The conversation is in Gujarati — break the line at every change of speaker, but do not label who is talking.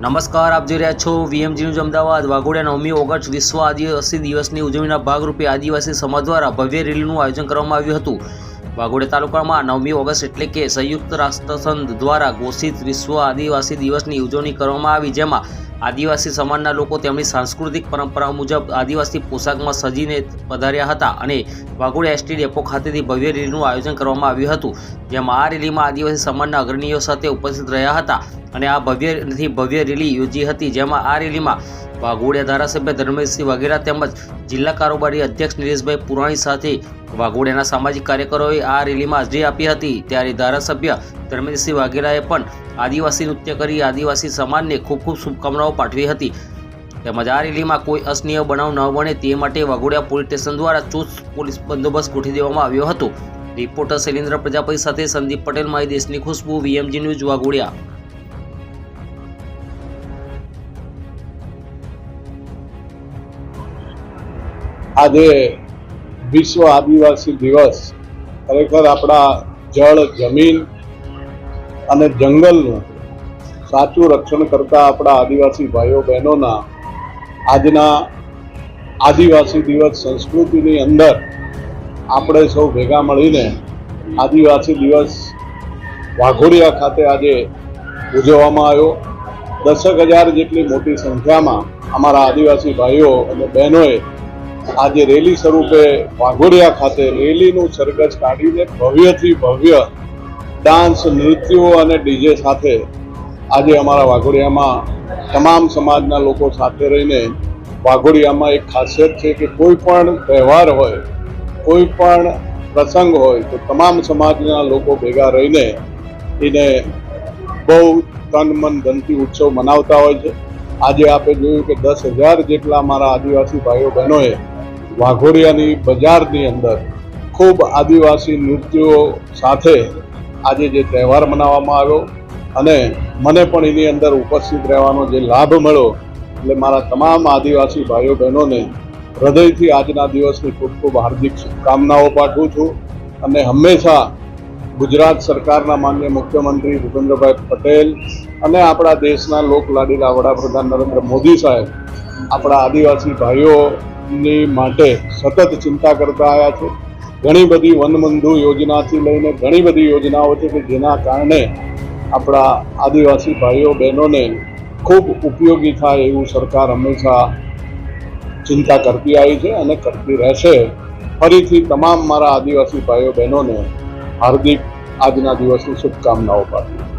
નમસ્કાર, આપ જોઈ રહ્યા છો વીએમજી ન્યૂઝ અમદાવાદ। વાઘોડિયા 9મી ઓગસ્ટ વિશ્વ આદિવાસી દિવસની ઉજવણીના ભાગરૂપે આદિવાસી સમાજ દ્વારા ભવ્ય રેલીનું આયોજન કરવામાં આવ્યું હતું। વાઘોડિયા તાલુકામાં 9મી ઓગસ્ટ એટલે કે સંયુક્ત રાષ્ટ્રસંઘ દ્વારા ઘોષિત વિશ્વ આદિવાસી દિવસની ઉજવણી કરવામાં આવી, જેમાં આદિવાસી સમાજના લોકો તેમની સાંસ્કૃતિક પરંપરા મુજબ આદિવાસી પોશાકમાં સજીને પધાર્યા હતા અને વાઘોડિયા એસટી ડેપો ખાતેથી ભવ્ય રેલીનું આયોજન કરવામાં આવ્યું હતું, જેમાં આ રેલીમાં આદિવાસી સમાજના અગ્રણીઓ સાથે ઉપસ્થિત રહ્યા હતા અને આ ભવ્ય રેલી યોજી હતી, જેમાં આ રેલીમાં વાઘોડિયા ધારાસભ્ય ધર્મેશસિંહ વાઘેલા તેમજ જિલ્લા કારોબારી અધ્યક્ષ નિલેશભાઈ પુરાણી સાથે વાઘોડિયાના સામાજિક કાર્યકરોએ આ રેલીમાં હાજરી આપી હતી। ત્યારે ધારાસભ્ય ધર્મેશસિંહ વાઘેલાએ પણ આદિવાસી નૃત્ય કરી આદિવાસી સમાજને ખૂબ ખૂબ શુભકામનાઓ પાઠવી હતી, તેમજ આ રેલીમાં કોઈ અસહનીય બનાવ ન બને તે માટે વાઘોડિયા પોલીસ સ્ટેશન દ્વારા ચુસ્ત પોલીસ બંદોબસ્ત ગોઠવી દેવામાં આવ્યો હતો। રિપોર્ટર શૈલેન્દ્ર પ્રજાપતિ સાથે સંદીપ પટેલ, મારી દેશની ખુશ્બુ, વીએમજી ન્યૂઝ વાઘોડિયા।
આજે વિશ્વ આદિવાસી દિવસ ખરેખર આપણા જળ, જમીન અને જંગલનું સાચું રક્ષણ કરતા આપણા આદિવાસી ભાઈઓ બહેનોના આજના આદિવાસી દિવસ સંસ્કૃતિની અંદર આપણે સૌ ભેગા મળીને આદિવાસી દિવસ વાઘોડિયા ખાતે આજે ઉજવવામાં આવ્યો। 10,000 જેટલી મોટી સંખ્યામાં અમારા આદિવાસી ભાઈઓ અને બહેનોએ આજે રેલી સ્વરૂપે વાઘોડિયા ખાતે રેલીનું સરઘસ કાઢીને ભવ્યથી ભવ્ય ડાન્સ, નૃત્યો અને ડીજે સાથે આજે અમારા વાઘોડિયામાં તમામ સમાજના લોકો સાથે રહીને વાઘોડિયામાં એક ખાસિયત છે કે કોઈ પણ તહેવાર હોય, કોઈ પણ પ્રસંગ હોય તો તમામ સમાજના લોકો ભેગા રહીને એને બહુ તન, મન, ધનથી ઉત્સવ મનાવતા હોય છે। આજે આપણે જોયું કે 10,000 જેટલા અમારા આદિવાસી ભાઈઓ બહેનોએ વાઘોડિયાની બજારની અંદર ખૂબ આદિવાસી નૃત્યો સાથે આજે જે તહેવાર મનાવવામાં આવ્યો અને મને પણ એની અંદર ઉપસ્થિત રહેવાનો જે લાભ મળ્યો, એટલે મારા તમામ આદિવાસી ભાઈઓ બહેનોને હૃદયથી આજના દિવસની ખૂબ ખૂબ હાર્દિક શુભકામનાઓ પાઠવું છું અને હંમેશા ગુજરાત સરકારના માનનીય મુખ્યમંત્રી ભૂપેન્દ્રભાઈ પટેલ અને આપણા દેશના લોકલાડીલા વડાપ્રધાન નરેન્દ્ર મોદી સાહેબ આપણા આદિવાસી ભાઈઓની માટે સતત ચિંતા કરતા આવ્યા છે। ઘણી બધી વનબંધુ યોજનાથી લઈને ઘણી બધી યોજનાઓ છે કે જેના કારણે આપણા આદિવાસી ભાઈઓ બહેનોને ખૂબ ઉપયોગી થાય એવું સરકાર હંમેશા ચિંતા કરતી આવી છે અને કરતી રહેશે। ફરીથી તમામ મારા આદિવાસી ભાઈઓ બહેનોને હાર્દિક આજના દિવસની શુભકામનાઓ પાઠવું।